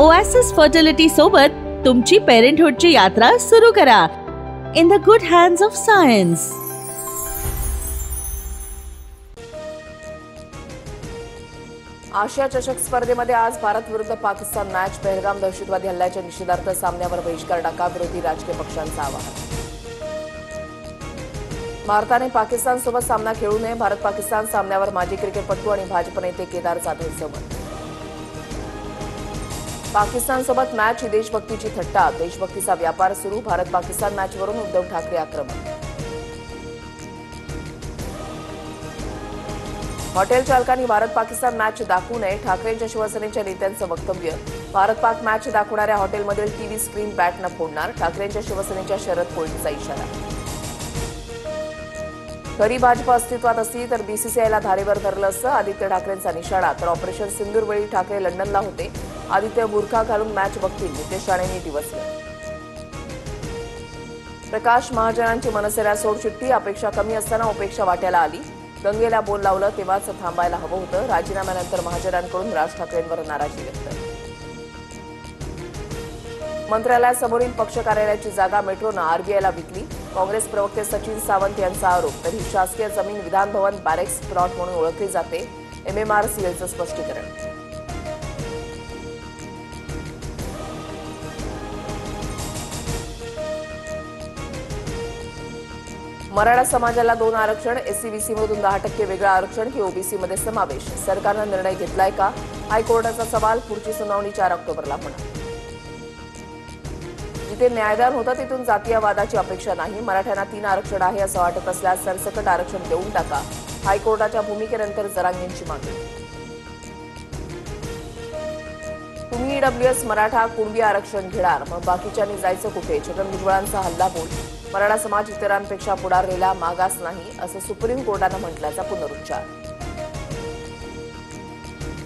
Oasis fertility सोबत तुमची पेरेंटहुडची यात्रा सुरू करा in the good hands of science. आशिया चषक स्पर्धेमध्ये आज भारत विरुद्ध पाकिस्तान मॅच। पहलगाम दहशतवादी हल्ल्याच्या निषेधार्थ सामन्यावर बहिष्कार टाका, विरोधी राजकीय पक्षांचं आवाहन। भारताने पाकिस्तानसोबत सामना खेळू नये, भारत पाकिस्तान सामन्यावर माजी क्रिकेटपटू आणि भाजप नेते केदार जाधवचं मत। पाकिस्तानसोबत मॅच ही देशभक्तीची थट्टा, देशभक्तीचा व्यापार सुरू, भारत पाकिस्तान मॅचवरून उद्धव ठाकरे आक्रमक। हॉटेल चालकांनी भारत पाकिस्तान मॅच दाखवू नये, ठाकरेंच्या शिवसेनेच्या नेत्यांचं वक्तव्य। भारत पाक मॅच दाखवणाऱ्या हॉटेलमधील टीव्ही स्क्रीन बॅटनं फोडणार, ठाकरेंच्या शिवसेनेच्या शरद कोळींचा इशारा। खरी भाजप अस्तित्वात असती तर बीसीसीआयला धारेवर धरलं असतं, आदित्य ठाकरेंचा निशाणा। तर ऑपरेशन सिंदूर वेळी ठाकरे लंडनला होते, आदित्य बुरखा घालून मॅच बघतील, नितेश राणेंनी डिवचलं। प्रकाश महाजनांची मनसेला सोडचिठ्ठी, अपेक्षा कमी असताना उपेक्षा वाट्याला आली, गंगेला बोल लावलं तेव्हाच थांबायला हवं होतं, राजीनाम्यानंतर महाजनांकडून राज ठाकरेंवर नाराजी व्यक्त। मंत्रालयासमोरील पक्ष कार्यालयाची जागा मेट्रोनं आरबीआयला विकली, काँग्रेस प्रवक्ते सचिन सावंत यांचा आरोप। तर ही शासकीय जमीन विधान भवन बॅरेक्स प्लॉट म्हणून ओळखली जाते, एमएमआरसीएलचं स्पष्टीकरण। मराठा समाजाला 2 आरक्षण, एससीबीसीमधून 10% वेगळं आरक्षण की ओबीसीमध्ये समावेश, सरकारनं निर्णय घेतलाय का? हायकोर्टाचा सवाल, पुढची सुनावणी 4 ऑक्टोबरला होणार। जिथे न्यायदान होतं तिथून जातीयवादाची अपेक्षा नाही, मराठ्यांना 3 आरक्षण आहे असं वाटत असल्यास सरसकट आरक्षण देऊन टाका, हायकोर्टाच्या भूमिकेनंतर जरांगेंची मागणी। तुम्ही ईडब्ल्यूएस मराठा कुणबी आरक्षण घेणार, मग बाकीच्यांनी जायचं कुठे? छगन भुजबळांचा हल्लाबोल, मराठा समाज इतरांपेक्षा पुढारलेला मागास नाही असं सुप्रीम कोर्टानं म्हटल्याचा पुनरुच्चार।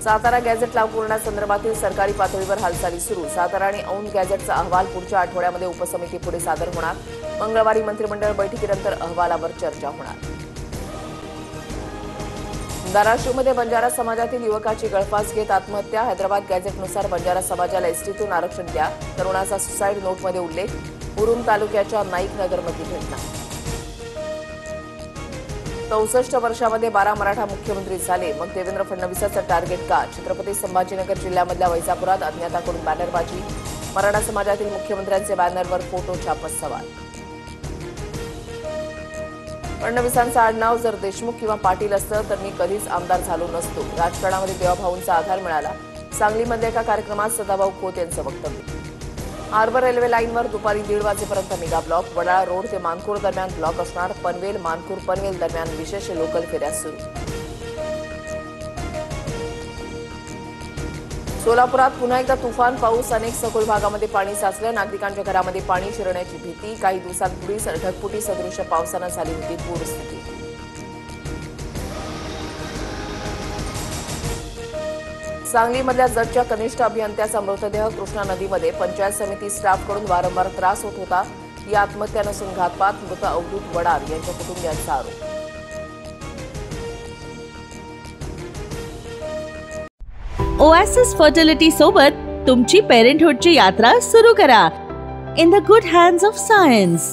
सातारा गॅझेट लागू करण्यासंदर्भातील सरकारी पातळीवर हालचाली सुरू, सातारा आणि औंध गॅझेटचा अहवाल पुढच्या आठवड्यामध्ये उपसमितीपुढे सादर होणार, मंगळवारी मंत्रिमंडळ बैठकीनंतर अहवालावर चर्चा होणार। धाराशिवमध्ये बंजारा समाजातील युवकाची गळफास घेत आत्महत्या, हैदराबाद गॅझेटनुसार बंजारा समाजाला एसटीतून आरक्षण द्या, तरुणाचा सुसाईड नोटमध्ये उल्लेख, उरुम तालुक्याच्या नाईक नगरमधली घटना। 64 वर्षामध्ये 12 मराठा मुख्यमंत्री झाले, मग देवेंद्र फडणवीसांचं टार्गेट का? छत्रपती संभाजीनगर जिल्ह्यामधल्या वैजापुरात अज्ञाताकडून बॅनरबाजी, मराठा समाजातील मुख्यमंत्र्यांचे बॅनरवर फोटो छापत सवाल। फडणवीसांचं आडनाव जर देशमुख किंवा पाटील असतं तर मी कधीच आमदार झालो नसतो, राजकारणामध्ये देवाभाऊंचा आधार मिळाला, सांगलीमधल्या एका कार्यक्रमात सदाभाऊ खोत यांचं वक्तव्य। हार्बर रेल्वे लाईनवर दुपारी 1:30 वाजेपर्यंत मेगा ब्लॉक, वडाळा रोड ते मानखूर दरम्यान ब्लॉक असणार, पनवेल मानखूर पनवेल दरम्यान विशेष लोकल फेऱ्या सुरू। सोलापुरात पुन्हा एकदा तुफान पाऊस, अनेक सखोल भागामध्ये पाणी साचलं, नागरिकांच्या घरामध्ये पाणी शिरण्याची भीती, काही दिवसांपूर्वीच ढगफुटी सदृश्य पावसानं झाली होती पूरस्थिती। सांगलीमधल्या जतच्या कनिष्ठ अभियंत्याचा मृतदेह कृष्णा नदीमध्ये, पंचायत समिती स्टाफकडून वारंवार त्रास होत होता, ही आत्महत्या नसून घातपात, मृत अवधूत वडार यांच्या कुटुंबियांचा आरोप। ओएसिस फर्टिलिटी सोबत तुमची पेरेंटहुडची यात्रा सुरू करा in the good hands of science.